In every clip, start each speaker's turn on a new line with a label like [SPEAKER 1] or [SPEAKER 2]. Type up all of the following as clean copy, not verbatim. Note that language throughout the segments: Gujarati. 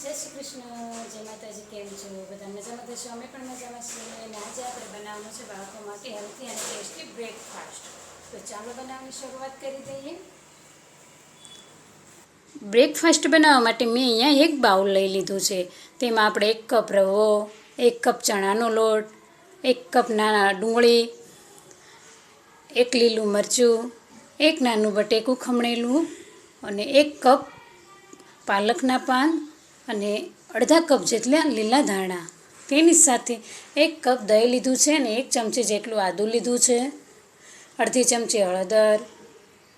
[SPEAKER 1] જય શ્રી કૃષ્ણ, જય માતાજી. કેમ છો બધા? મજામાં થશો? અમે પણ મજામાં છીએ. અને આજે આપણે બનાવવાનું છે બાળકો માટે હેલ્ધી અને ટેસ્ટી બ્રેકફાસ્ટ. તો ચાલો બનાવવાની શરૂઆત કરી દઈએ. બ્રેકફાસ્ટ બનાવવા માટે મેં અહીંયા એક બાઉલ લઈ લીધું છે. તેમાં આપણે 1 કપ રવો, 1 કપ ચણાનો લોટ, 1 કપ નાના ડુંગળી, 1 લીલું મરચું, 1 નાનું બટેકું ખમણેલું અને 1 કપ પાલકના પાન અને અડધા કપ જેટલા લીલા ધાણા. તેની સાથે 1 કપ દહીં લીધું છે અને 1 ચમચી જેટલું આદું લીધું છે. અડધી ચમચી હળદર,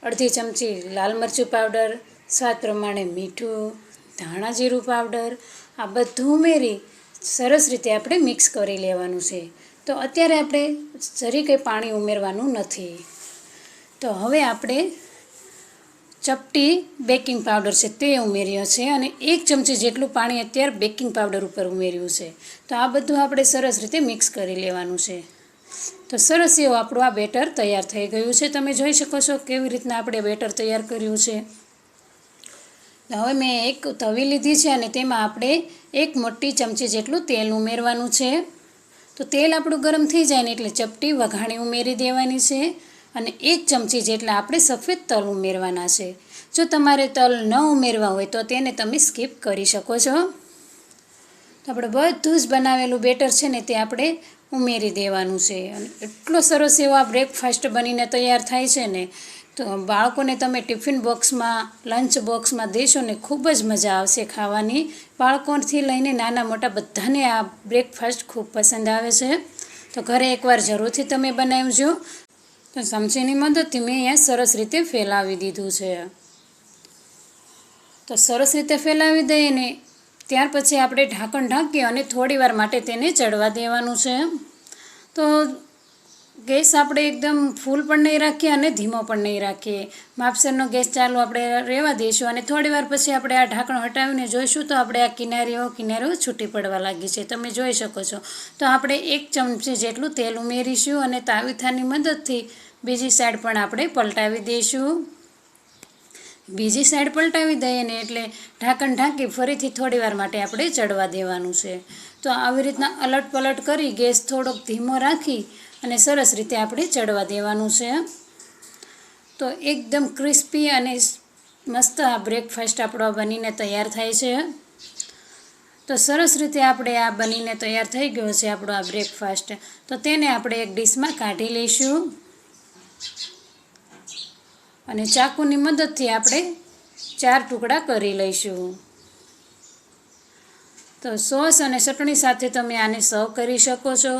[SPEAKER 1] અડધી ચમચી લાલ મરચું પાવડર, સ્વાદ પ્રમાણે મીઠું, ધાણા જીરું પાવડર. આ બધું ઉમેરી સરસ રીતે આપણે મિક્સ કરી લેવાનું છે. તો અત્યારે આપણે જરી કંઈ પાણી ઉમેરવાનું નથી. તો હવે આપણે ચપટી બેકિંગ પાવડર છે તે ઉમેર્યો છે અને 1 ચમચી જેટલું પાણી અત્યારે બેકિંગ પાવડર ઉપર ઉમેર્યું છે. તો આ બધું આપણે સરસ રીતે મિક્સ કરી લેવાનું છે. તો સરસ એવું આપણું આ બેટર તૈયાર થઈ ગયું છે. તમે જોઈ શકો છો કેવી રીતના આપણે બેટર તૈયાર કર્યું છે. હવે મેં એક તવી લીધી છે અને તેમાં આપણે 1 મોટી ચમચી જેટલું તેલ ઉમેરવાનું છે. તો તેલ આપણું ગરમ થઈ જાય ને એટલે ચપટી વઘાણી ઉમેરી દેવાની છે અને 1 ચમચી જેટલા આપણે સફેદ તલ ઉમેરવાના છે. જો તમારે તલ ન ઉમેરવા હોય તો તેને તમે સ્કીપ કરી શકો છો. તો આપણે બધું જ બનાવેલું બેટર છે ને તે આપણે ઉમેરી દેવાનું છે. અને એટલો સરસ એવો આ બ્રેકફાસ્ટ બનીને તૈયાર થાય છે ને, તો બાળકોને તમે ટિફિન બોક્સમાં, લંચ બોક્સમાં દેશો ને ખૂબ જ મજા આવશે ખાવાની. બાળકોથી લઈને નાના મોટા બધાને આ બ્રેકફાસ્ટ ખૂબ પસંદ આવે છે. તો ઘરે એકવાર જરૂરથી તમે બનાવજો. તો ચમચીની મદદથી મેં અહીંયા સરસ રીતે ફેલાવી દીધું છે. તો સરસ રીતે ફેલાવી દઈએ ને ત્યાર પછી આપણે ઢાંકણ ઢાંકી અને થોડી વાર માટે તેને ચડવા દેવાનું છે. તો ગેસ આપણે એકદમ ફૂલ પણ નહીં રાખીએ અને ધીમો પણ નહીં રાખીએ. માપસરનો ગેસ ચાલુ આપણે રહેવા દઈશું અને થોડી વાર પછી આપણે આ ઢાંકણ હટાવીને જોઈશું તો આપણે આ કિનારીઓ છૂટી પડવા લાગી છે. તમે જોઈ શકો છો. તો આપણે 1 ચમચી જેટલું તેલ ઉમેરીશું અને તાવીથાની મદદથી બીજી સાઈડ પણ આપણે પલટાવી દઈશું. બીજી સાઈડ પલટાવી દઈએ ને એટલે ઢાંકણ ઢાંકી ફરીથી થોડી વાર માટે આપણે ચડવા દેવાનું છે. તો આવી રીતના અલટ પલટ કરી ગેસ થોડોક ધીમો રાખી અને સરસ રીતે આપણે ચડવા દેવાનું છે. તો એકદમ ક્રિસ્પી અને મસ્ત આ બ્રેકફાસ્ટ આપણો બનીને તૈયાર થાય છે. તો સરસ રીતે આપણે આ બનીને તૈયાર થઈ ગયો છે આપણો આ બ્રેકફાસ્ટ. તો તેને આપણે એક ડીશમાં કાઢી લઈશું અને ચાકુની મદદથી આપણે 4 ટુકડા કરી લઈશું. તો સોસ અને ચટણી સાથે તમે આને સર્વ કરી શકો છો.